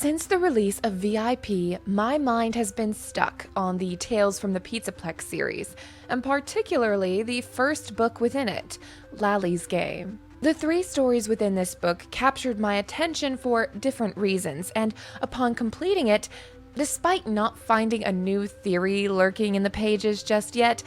Since the release of VIP, my mind has been stuck on the Tales from the Pizzaplex series, and particularly the first book within it, Lally's Game. The 3 stories within this book captured my attention for different reasons, and upon completing it, despite not finding a new theory lurking in the pages just yet,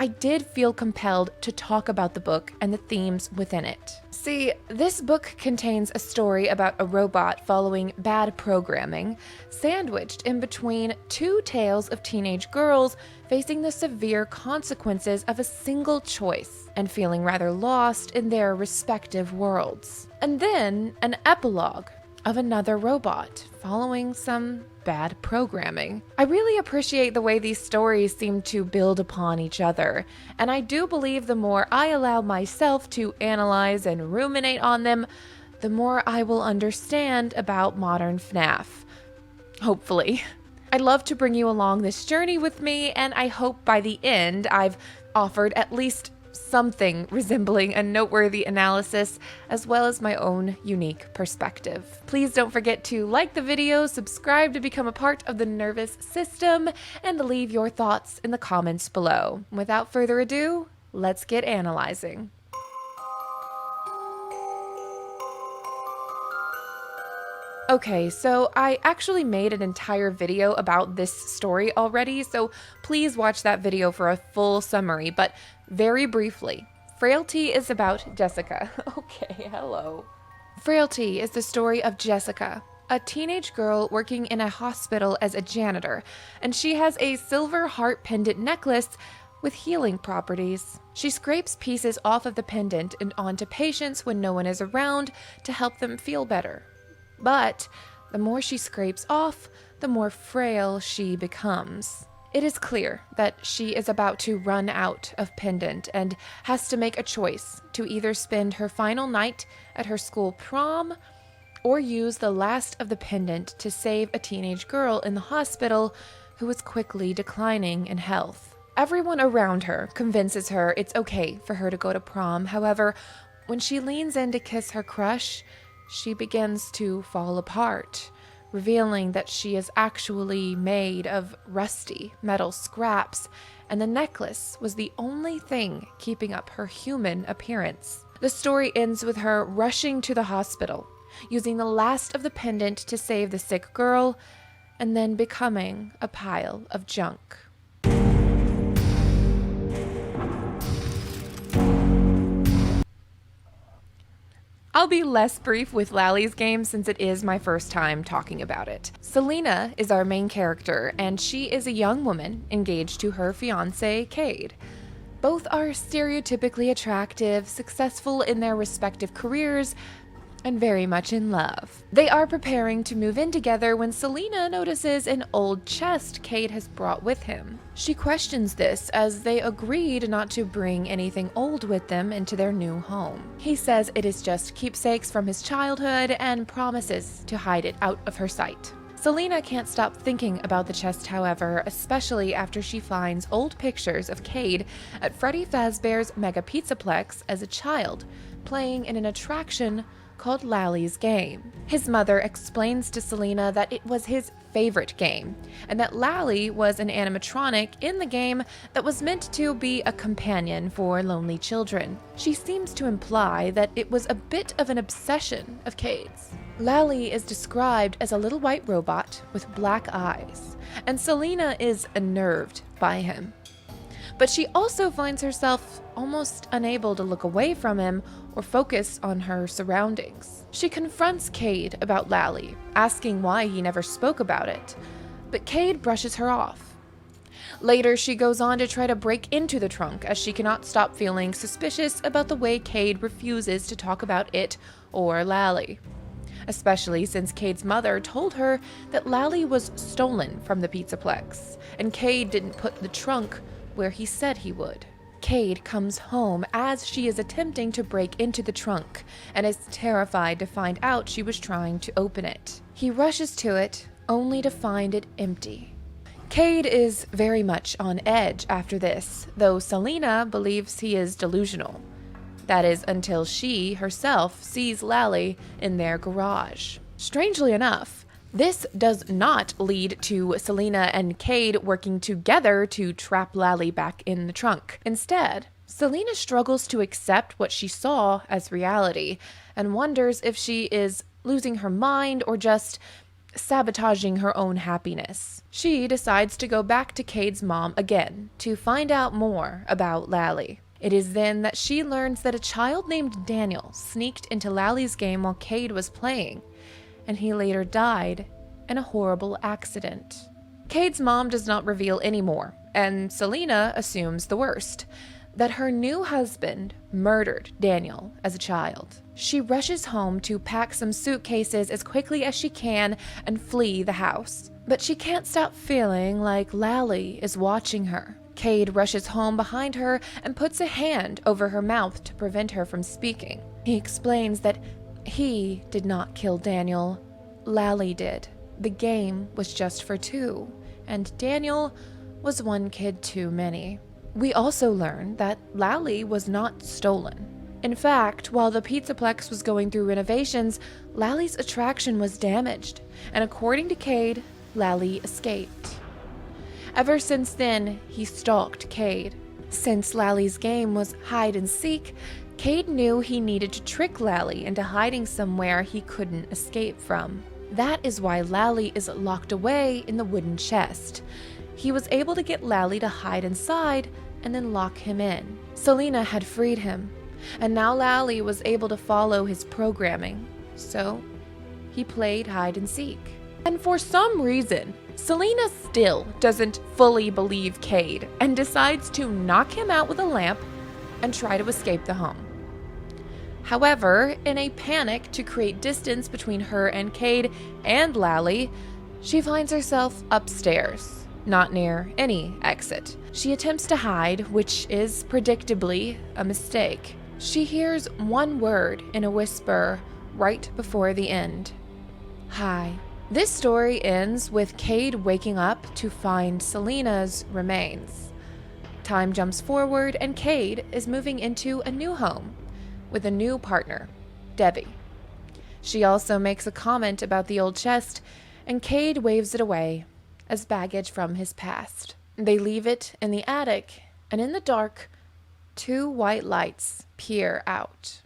I did feel compelled to talk about the book and the themes within it. See, this book contains a story about a robot following bad programming, sandwiched in between 2 tales of teenage girls facing the severe consequences of a single choice and feeling rather lost in their respective worlds. And then an epilogue of another robot following some bad programming. I really appreciate the way these stories seem to build upon each other, and I do believe the more I allow myself to analyze and ruminate on them, the more I will understand about modern FNAF. Hopefully. I'd love to bring you along this journey with me, and I hope by the end I've offered at least something resembling a noteworthy analysis, as well as my own unique perspective. Please don't forget to like the video, subscribe to become a part of the nervous system, and leave your thoughts in the comments below. Without further ado, let's get analyzing. Okay, so I actually made an entire video about this story already, so please watch that video for a full summary, but very briefly, Frailty is about Jessica. Okay, hello. Frailty is the story of Jessica, a teenage girl working in a hospital as a janitor, and she has a silver heart pendant necklace with healing properties. She scrapes pieces off of the pendant and onto patients when no one is around to help them feel better. But the more she scrapes off, the more frail she becomes. It is clear that she is about to run out of pendant and has to make a choice to either spend her final night at her school prom or use the last of the pendant to save a teenage girl in the hospital who is quickly declining in health. Everyone around her convinces her it's okay for her to go to prom. However, when she leans in to kiss her crush, she begins to fall apart, revealing that she is actually made of rusty metal scraps, and the necklace was the only thing keeping up her human appearance. The story ends with her rushing to the hospital, using the last of the pendant to save the sick girl, and then becoming a pile of junk. I'll be less brief with Lally's Game since it is my first time talking about it. Selena is our main character, and she is a young woman engaged to her fiancé, Cade. Both are stereotypically attractive, successful in their respective careers, and very much in love. They are preparing to move in together when Selena notices an old chest Cade has brought with him. She questions this as they agreed not to bring anything old with them into their new home. He says it is just keepsakes from his childhood and promises to hide it out of her sight. Selena can't stop thinking about the chest, however, especially after she finds old pictures of Cade at Freddy Fazbear's Mega Pizzaplex as a child, playing in an attraction called Lally's Game. His mother explains to Selena that it was his favorite game, and that Lally was an animatronic in the game that was meant to be a companion for lonely children. She seems to imply that it was a bit of an obsession of Cade's. Lally is described as a little white robot with black eyes, and Selena is unnerved by him. But she also finds herself almost unable to look away from him or focus on her surroundings. She confronts Cade about Lally, asking why he never spoke about it, but Cade brushes her off. Later, she goes on to try to break into the trunk as she cannot stop feeling suspicious about the way Cade refuses to talk about it or Lally, especially since Cade's mother told her that Lally was stolen from the Pizzaplex, and Cade didn't put the trunk where he said he would. Cade comes home as she is attempting to break into the trunk and is terrified to find out she was trying to open it. He rushes to it, only to find it empty. Cade is very much on edge after this, though Selena believes he is delusional. That is until she herself sees Lally in their garage. Strangely enough, This does not lead to Selena and Cade working together to trap Lally back in the trunk. Instead, Selena struggles to accept what she saw as reality and wonders if she is losing her mind or just sabotaging her own happiness. She decides to go back to Cade's mom again to find out more about Lally. It is then that she learns that a child named Daniel sneaked into Lally's game while Cade was playing, and he later died in a horrible accident. Cade's mom does not reveal any more, and Selena assumes the worst, that her new husband murdered Daniel as a child. She rushes home to pack some suitcases as quickly as she can and flee the house. But she can't stop feeling like Lally is watching her. Cade rushes home behind her and puts a hand over her mouth to prevent her from speaking. He explains that he did not kill Daniel. Lally did. The game was just for two, and Daniel was one kid too many. We also learn that Lally was not stolen. In fact, while the Pizzaplex was going through renovations, Lally's attraction was damaged, and according to Cade, Lally escaped. Ever since then, he stalked Cade. Since Lally's game was hide and seek, Cade knew he needed to trick Lally into hiding somewhere he couldn't escape from. That is why Lally is locked away in the wooden chest. He was able to get Lally to hide inside and then lock him in. Selena had freed him, and now Lally was able to follow his programming, so he played hide and seek. And for some reason, Selena still doesn't fully believe Cade and decides to knock him out with a lamp and try to escape the home. However, in a panic to create distance between her and Cade and Lally, she finds herself upstairs, not near any exit. She attempts to hide, which is predictably a mistake. She hears one word in a whisper right before the end. Hi. This story ends with Cade waking up to find Selena's remains. Time jumps forward and Cade is moving into a new home with a new partner, Debbie. She also makes a comment about the old chest, and Cade waves it away as baggage from his past. They leave it in the attic, and in the dark, two white lights peer out.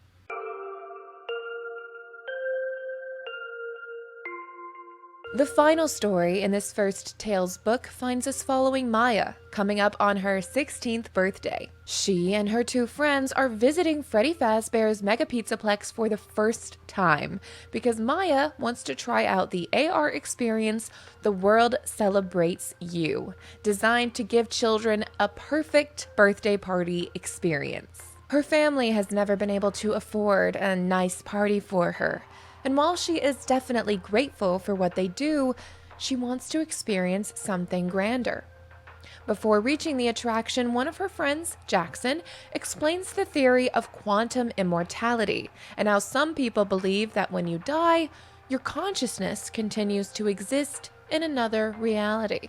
The final story in this first Tales book finds us following Maya, coming up on her 16th birthday. She and her two friends are visiting Freddy Fazbear's Mega Pizzaplex for the first time, because Maya wants to try out the AR experience, The World Celebrates You, designed to give children a perfect birthday party experience. Her family has never been able to afford a nice party for her, and while she is definitely grateful for what they do, she wants to experience something grander. Before reaching the attraction, one of her friends, Jackson, explains the theory of quantum immortality and how some people believe that when you die, your consciousness continues to exist in another reality.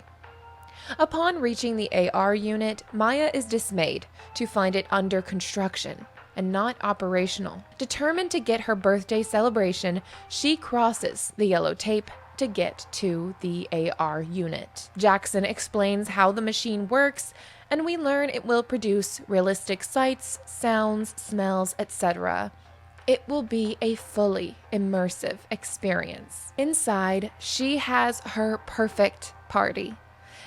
Upon reaching the AR unit, Maya is dismayed to find it under construction and not operational. Determined to get her birthday celebration, she crosses the yellow tape to get to the AR unit. Jackson explains how the machine works, and we learn it will produce realistic sights, sounds, smells, etc. It will be a fully immersive experience. Inside, she has her perfect party.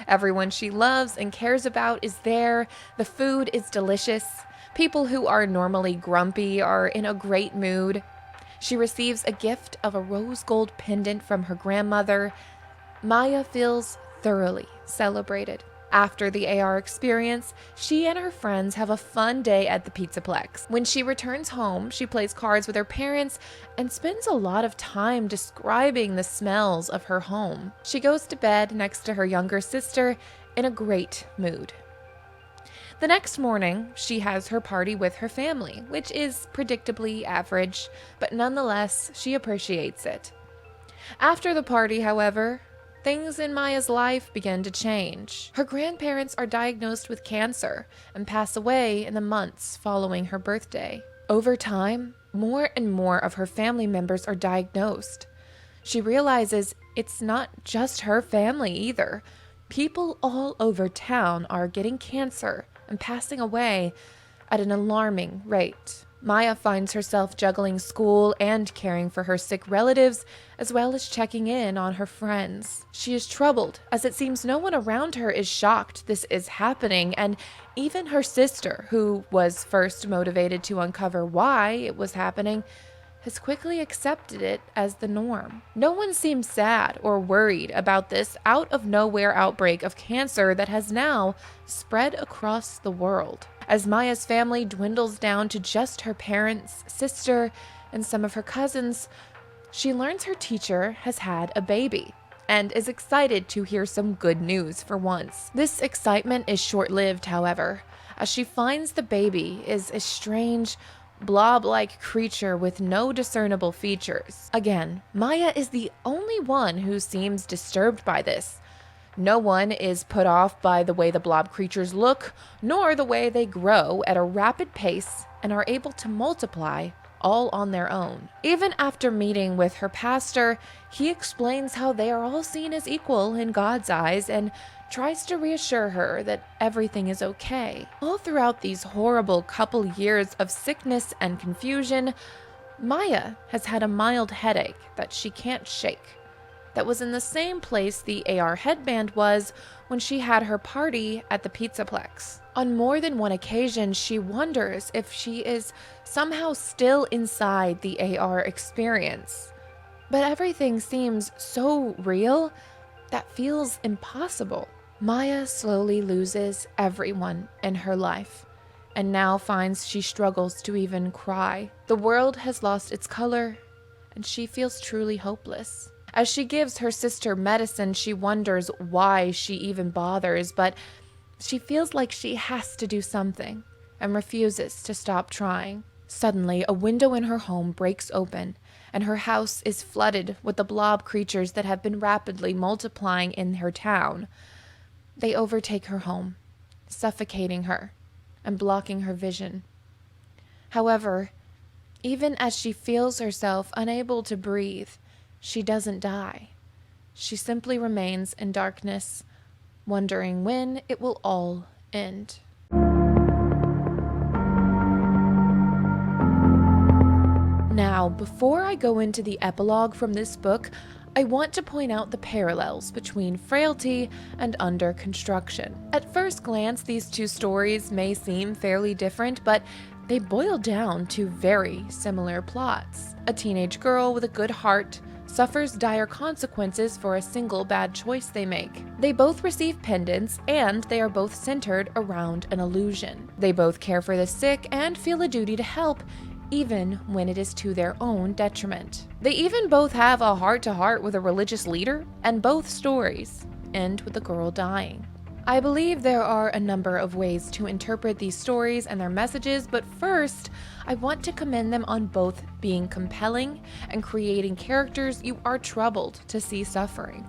Everyone she loves and cares about is there. The food is delicious. People who are normally grumpy are in a great mood. She receives a gift of a rose gold pendant from her grandmother. Maya feels thoroughly celebrated. After the AR experience, she and her friends have a fun day at the Pizzaplex. When she returns home, she plays cards with her parents and spends a lot of time describing the smells of her home. She goes to bed next to her younger sister in a great mood. The next morning, she has her party with her family, which is predictably average, but nonetheless, she appreciates it. After the party, however, things in Maya's life begin to change. Her grandparents are diagnosed with cancer and pass away in the months following her birthday. Over time, more and more of her family members are diagnosed. She realizes it's not just her family either. People all over town are getting cancer and passing away at an alarming rate. Maya finds herself juggling school and caring for her sick relatives, as well as checking in on her friends. She is troubled, as it seems no one around her is shocked this is happening, and even her sister, who was first motivated to uncover why it was happening, has quickly accepted it as the norm. No one seems sad or worried about this out-of-nowhere outbreak of cancer that has now spread across the world. As Maya's family dwindles down to just her parents, sister, and some of her cousins, she learns her teacher has had a baby and is excited to hear some good news for once. This excitement is short-lived, however, as she finds the baby is a strange, blob-like creature with no discernible features. Again, Maya is the only one who seems disturbed by this. No one is put off by the way the blob creatures look, nor the way they grow at a rapid pace and are able to multiply all on their own. Even after meeting with her pastor, he explains how they are all seen as equal in God's eyes and tries to reassure her that everything is okay. All throughout these horrible couple years of sickness and confusion, Maya has had a mild headache that she can't shake. That was in the same place the AR headband was when she had her party at the Pizzaplex. On more than one occasion, she wonders if she is somehow still inside the AR experience. But everything seems so real that feels impossible. Maya slowly loses everyone in her life, and now finds she struggles to even cry. The world has lost its color, and she feels truly hopeless. As she gives her sister medicine, she wonders why she even bothers, but she feels like she has to do something and refuses to stop trying. Suddenly, a window in her home breaks open, and her house is flooded with the blob creatures that have been rapidly multiplying in her town. They overtake her home, suffocating her and blocking her vision. However, even as she feels herself unable to breathe, she doesn't die. She simply remains in darkness, wondering when it will all end. Now, before I go into the epilogue from this book, I want to point out the parallels between Frailty and Under Construction. At first glance, these two stories may seem fairly different, but they boil down to very similar plots. A teenage girl with a good heart suffers dire consequences for a single bad choice they make. They both receive pendants, and they are both centered around an illusion. They both care for the sick and feel a duty to help, even when it is to their own detriment. They even both have a heart-to-heart with a religious leader, and both stories end with the girl dying. I believe there are a number of ways to interpret these stories and their messages, but first, I want to commend them on both being compelling and creating characters you are troubled to see suffering.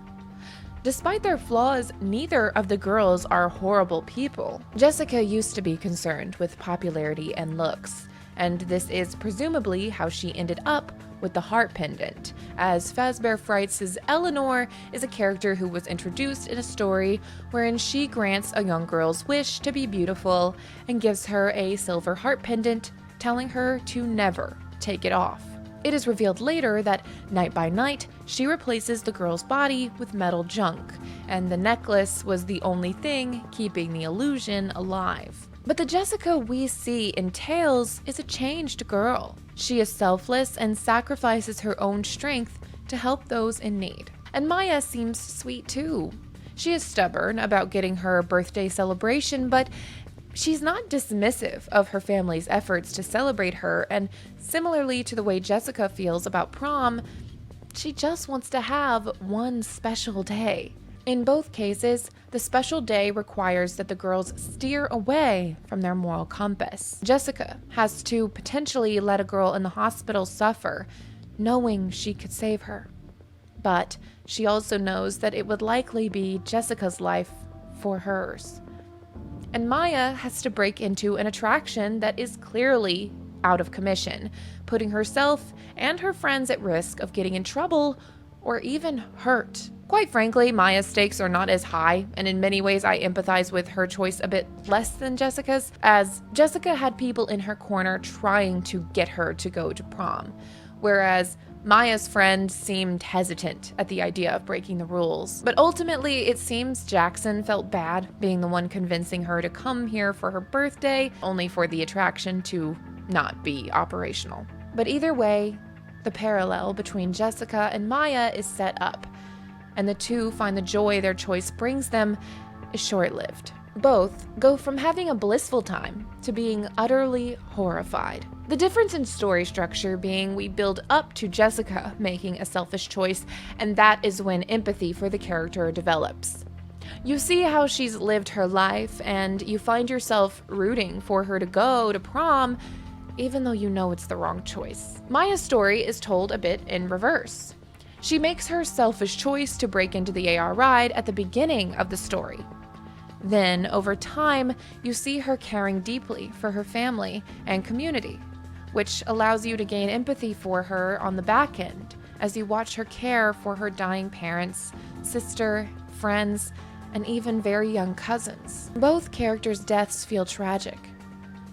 Despite their flaws, neither of the girls are horrible people. Jessica used to be concerned with popularity and looks, and this is presumably how she ended up with the heart pendant, as Fazbear Frights' Eleanor is a character who was introduced in a story wherein she grants a young girl's wish to be beautiful and gives her a silver heart pendant, telling her to never take it off. It is revealed later that night by night, she replaces the girl's body with metal junk, and the necklace was the only thing keeping the illusion alive. But the Jessica we see in Tales is a changed girl. She is selfless and sacrifices her own strength to help those in need. And Maya seems sweet too. She is stubborn about getting her birthday celebration, but she's not dismissive of her family's efforts to celebrate her, and similarly to the way Jessica feels about prom, she just wants to have one special day. In both cases, the special day requires that the girls steer away from their moral compass. Jessica has to potentially let a girl in the hospital suffer, knowing she could save her. But she also knows that it would likely be Jessica's life for hers. And Maya has to break into an attraction that is clearly out of commission, putting herself and her friends at risk of getting in trouble or even hurt. Quite frankly, Maya's stakes are not as high, and in many ways I empathize with her choice a bit less than Jessica's, as Jessica had people in her corner trying to get her to go to prom, whereas Maya's friend seemed hesitant at the idea of breaking the rules. But ultimately, it seems Jackson felt bad being the one convincing her to come here for her birthday, only for the attraction to not be operational. But either way, the parallel between Jessica and Maya is set up, and the two find the joy their choice brings them is short-lived. Both go from having a blissful time to being utterly horrified. The difference in story structure being we build up to Jessica making a selfish choice, and that is when empathy for the character develops. You see how she's lived her life, and you find yourself rooting for her to go to prom, even though you know it's the wrong choice. Maya's story is told a bit in reverse. She makes her selfish choice to break into the AR ride at the beginning of the story. Then, over time, you see her caring deeply for her family and community, which allows you to gain empathy for her on the back end as you watch her care for her dying parents, sister, friends, and even very young cousins. Both characters' deaths feel tragic.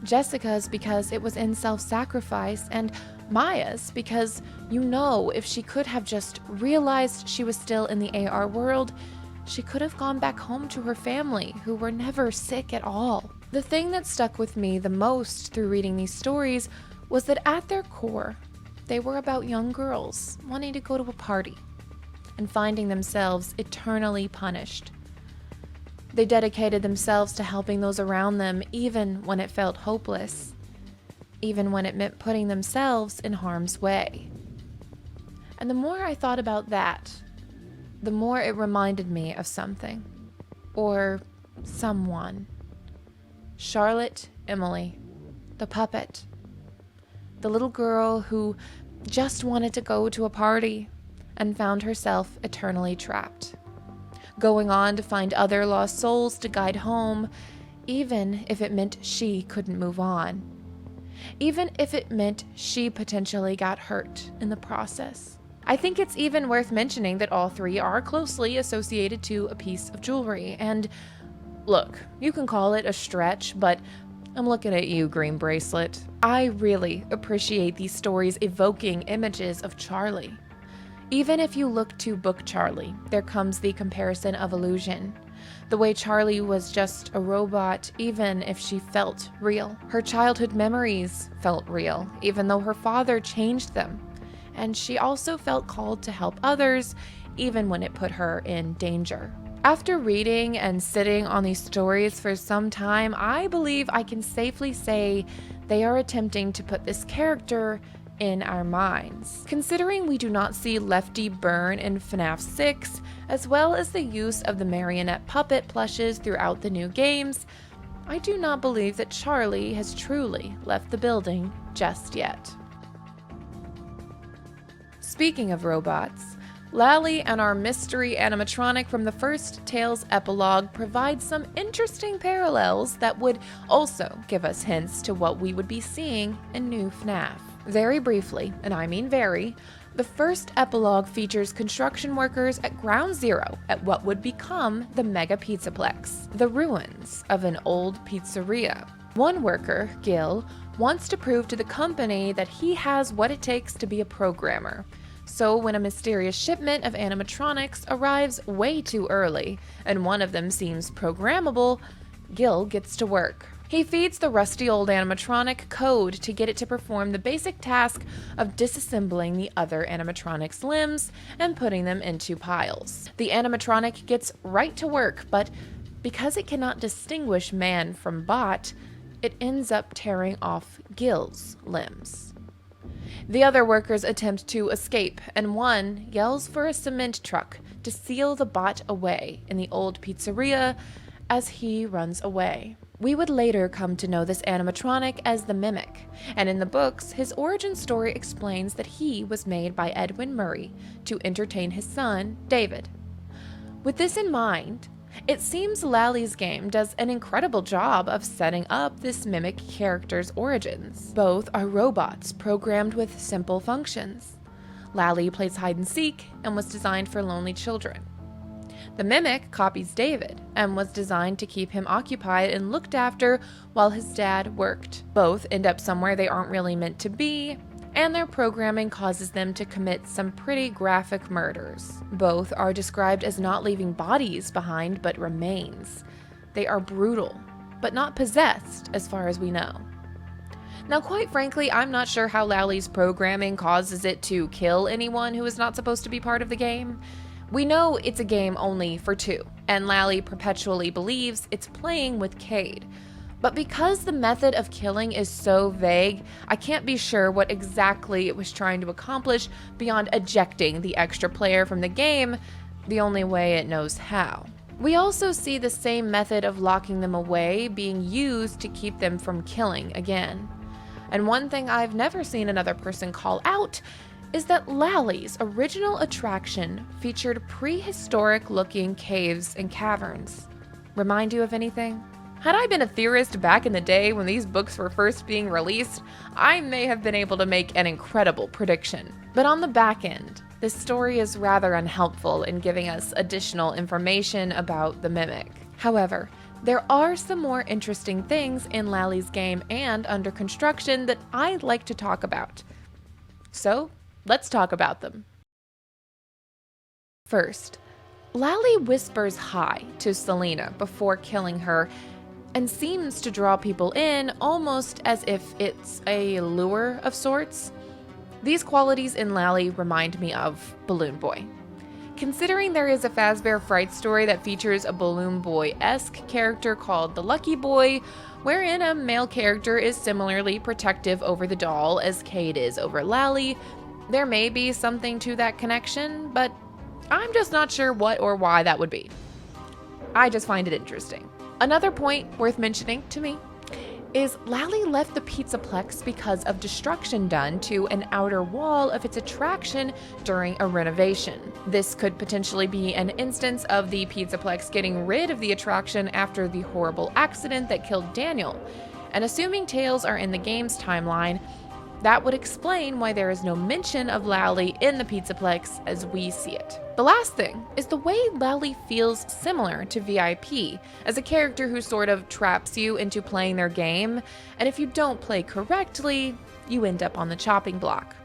Jessica's because it was in self-sacrifice, and Maya's because you know if she could have just realized she was still in the AR world, she could have gone back home to her family, who were never sick at all. The thing that stuck with me the most through reading these stories was that at their core, they were about young girls wanting to go to a party and finding themselves eternally punished. They dedicated themselves to helping those around them even when it felt hopeless, even when it meant putting themselves in harm's way. And the more I thought about that, the more it reminded me of something, or someone. Charlotte Emily, the puppet. The little girl who just wanted to go to a party and found herself eternally trapped, going on to find other lost souls to guide home, even if it meant she couldn't move on, even if it meant she potentially got hurt in the process. I think it's even worth mentioning that all three are closely associated to a piece of jewelry, and look, you can call it a stretch, but I'm looking at you, Green Bracelet. I really appreciate these stories evoking images of Charlie. Even if you look to Book Charlie, there comes the comparison of illusion. The way Charlie was just a robot, even if she felt real. Her childhood memories felt real, even though her father changed them. And she also felt called to help others, even when it put her in danger. After reading and sitting on these stories for some time, I believe I can safely say they are attempting to put this character in our minds. Considering we do not see Lefty burn in FNAF 6, as well as the use of the marionette puppet plushes throughout the new games, I do not believe that Charlie has truly left the building just yet. Speaking of robots, Lally and our mystery animatronic from the first Tales epilogue provide some interesting parallels that would also give us hints to what we would be seeing in new FNAF. Very briefly, and I mean very, the first epilogue features construction workers at ground zero at what would become the Mega Pizzaplex, the ruins of an old pizzeria. One worker, Gil, wants to prove to the company that he has what it takes to be a programmer. So when a mysterious shipment of animatronics arrives way too early, and one of them seems programmable, Gil gets to work. He feeds the rusty old animatronic code to get it to perform the basic task of disassembling the other animatronic's limbs and putting them into piles. The animatronic gets right to work, but because it cannot distinguish man from bot, it ends up tearing off Gil's limbs. The other workers attempt to escape, and one yells for a cement truck to seal the bot away in the old pizzeria as he runs away. We would later come to know this animatronic as the Mimic, and in the books, his origin story explains that he was made by Edwin Murray to entertain his son, David. With this in mind, it seems Lally's game does an incredible job of setting up this Mimic character's origins. Both are robots programmed with simple functions. Lally plays hide and seek and was designed for lonely children. The Mimic copies David and was designed to keep him occupied and looked after while his dad worked. Both end up somewhere they aren't really meant to be, and their programming causes them to commit some pretty graphic murders. Both are described as not leaving bodies behind but remains. They are brutal, but not possessed as far as we know. Now, quite frankly, I'm not sure how Lally's programming causes it to kill anyone who is not supposed to be part of the game. We know it's a game only for 2, and Lally perpetually believes it's playing with Cade. But because the method of killing is so vague, I can't be sure what exactly it was trying to accomplish beyond ejecting the extra player from the game, the only way it knows how. We also see the same method of locking them away being used to keep them from killing again. And one thing I've never seen another person call out is that Lally's original attraction featured prehistoric-looking caves and caverns. Remind you of anything? Had I been a theorist back in the day when these books were first being released, I may have been able to make an incredible prediction. But on the back end, this story is rather unhelpful in giving us additional information about the Mimic. However, there are some more interesting things in Lally's game and under construction that I'd like to talk about. So, let's talk about them. First, Lally whispers hi to Selena before killing her and seems to draw people in almost as if it's a lure of sorts. These qualities in Lally remind me of Balloon Boy. Considering there is a Fazbear Fright story that features a Balloon Boy-esque character called the Lucky Boy, wherein a male character is similarly protective over the doll as Cade is over Lally, there may be something to that connection, but I'm just not sure what or why that would be. I just find it interesting. Another point worth mentioning to me is Lally left the Pizzaplex because of destruction done to an outer wall of its attraction during a renovation. This could potentially be an instance of the Pizzaplex getting rid of the attraction after the horrible accident that killed Daniel. And assuming Tails are in the game's timeline, that would explain why there is no mention of Lally in the Pizzaplex as we see it. The last thing is the way Lally feels similar to VIP, as a character who sort of traps you into playing their game, and if you don't play correctly, you end up on the chopping block.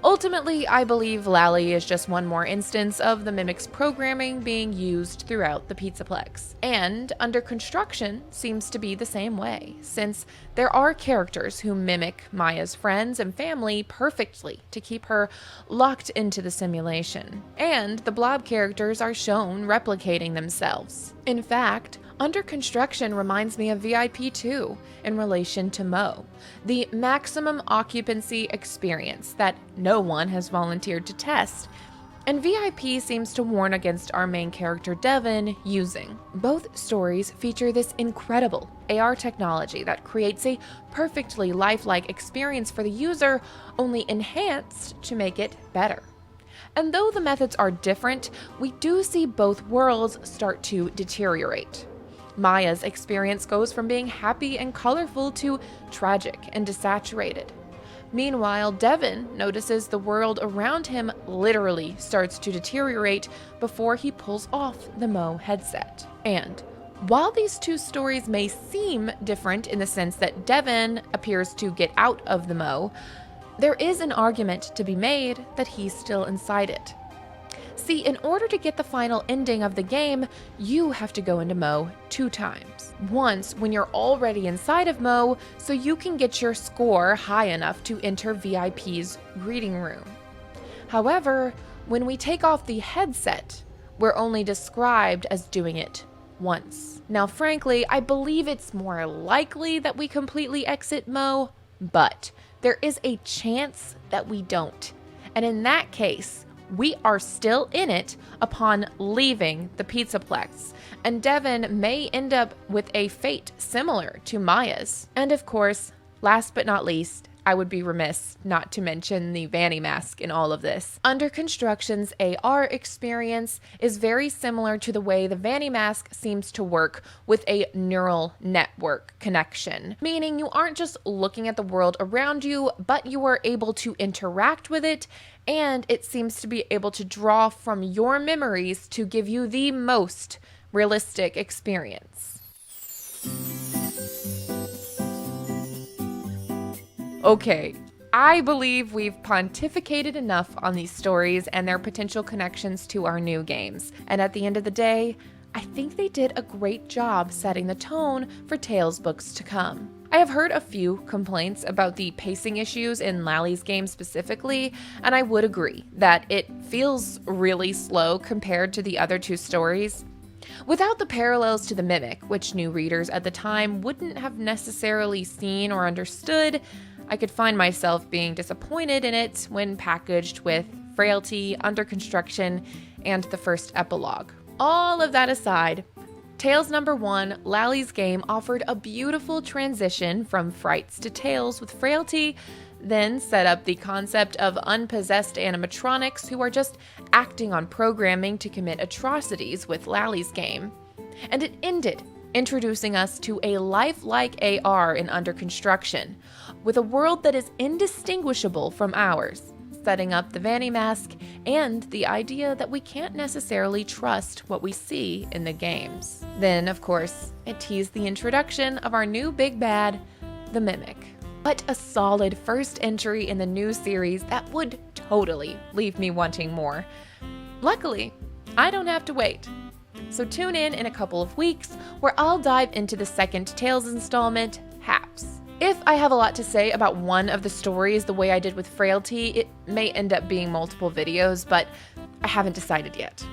Ultimately, I believe Lally is just one more instance of the Mimic's programming being used throughout the Pizzaplex. And Under Construction seems to be the same way, since there are characters who mimic Maya's friends and family perfectly to keep her locked into the simulation. And the Blob characters are shown replicating themselves. In fact, Under Construction reminds me of VIP 2 in relation to Mo, the maximum occupancy experience that no one has volunteered to test, and VIP seems to warn against our main character Devin using. Both stories feature this incredible AR technology that creates a perfectly lifelike experience for the user, only enhanced to make it better. And though the methods are different, we do see both worlds start to deteriorate. Maya's experience goes from being happy and colorful to tragic and desaturated. Meanwhile, Devin notices the world around him literally starts to deteriorate before he pulls off the Mo headset. And while these two stories may seem different in the sense that Devin appears to get out of the Mo, there is an argument to be made that he's still inside it. See, in order to get the final ending of the game, you have to go into Mo 2 times. Once when you're already inside of Mo, so you can get your score high enough to enter VIP's greeting room. However, when we take off the headset, we're only described as doing it once. Now, frankly, I believe it's more likely that we completely exit Mo, but there is a chance that we don't. And in that case, we are still in it upon leaving the Pizzaplex, and Devin may end up with a fate similar to Maya's. And of course, last but not least, I would be remiss not to mention the Vanny Mask in all of this. Underconstruction's AR experience is very similar to the way the Vanny Mask seems to work with a neural network connection, meaning you aren't just looking at the world around you, but you are able to interact with it, and it seems to be able to draw from your memories to give you the most realistic experience. Okay, I believe we've pontificated enough on these stories and their potential connections to our new games. And at the end of the day, I think they did a great job setting the tone for Tales books to come. I have heard a few complaints about the pacing issues in Lally's game specifically, and I would agree that it feels really slow compared to the other two stories. Without the parallels to the Mimic, which new readers at the time wouldn't have necessarily seen or understood, I could find myself being disappointed in it when packaged with Frailty, Underconstruction, and the first epilogue. All of that aside, Tales number 1, Lally's Game, offered a beautiful transition from frights to tales with Frailty, then set up the concept of unpossessed animatronics who are just acting on programming to commit atrocities with Lally's Game. And it ended introducing us to a lifelike AR in Underconstruction, with a world that is indistinguishable from ours, setting up the Vanny Mask and the idea that we can't necessarily trust what we see in the games. Then, of course, it teased the introduction of our new big bad, the Mimic. But a solid first entry in the new series that would totally leave me wanting more. Luckily, I don't have to wait. So tune in a couple of weeks where I'll dive into the second Tales installment, Haps. If I have a lot to say about one of the stories the way I did with Frailty, it may end up being multiple videos, but I haven't decided yet.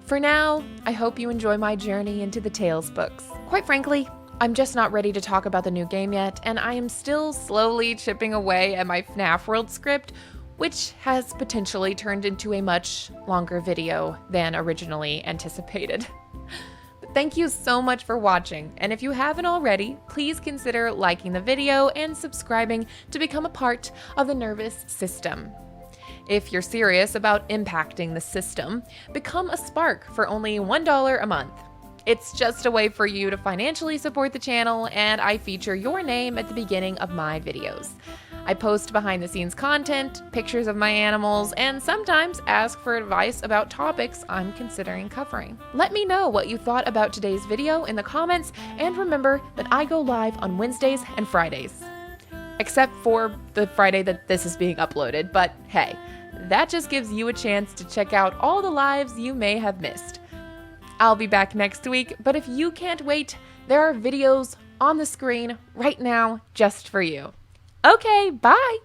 For now, I hope you enjoy my journey into the Tales books. Quite frankly, I'm just not ready to talk about the new game yet, and I am still slowly chipping away at my FNAF World script, which has potentially turned into a much longer video than originally anticipated. But thank you so much for watching, and if you haven't already, please consider liking the video and subscribing to become a part of the Nervous System. If you're serious about impacting the system, become a Spark for only $1 a month. It's just a way for you to financially support the channel, and I feature your name at the beginning of my videos. I post behind-the-scenes content, pictures of my animals, and sometimes ask for advice about topics I'm considering covering. Let me know what you thought about today's video in the comments, and remember that I go live on Wednesdays and Fridays. Except for the Friday that this is being uploaded, but hey, that just gives you a chance to check out all the lives you may have missed. I'll be back next week, but if you can't wait, there are videos on the screen right now just for you. Okay, bye!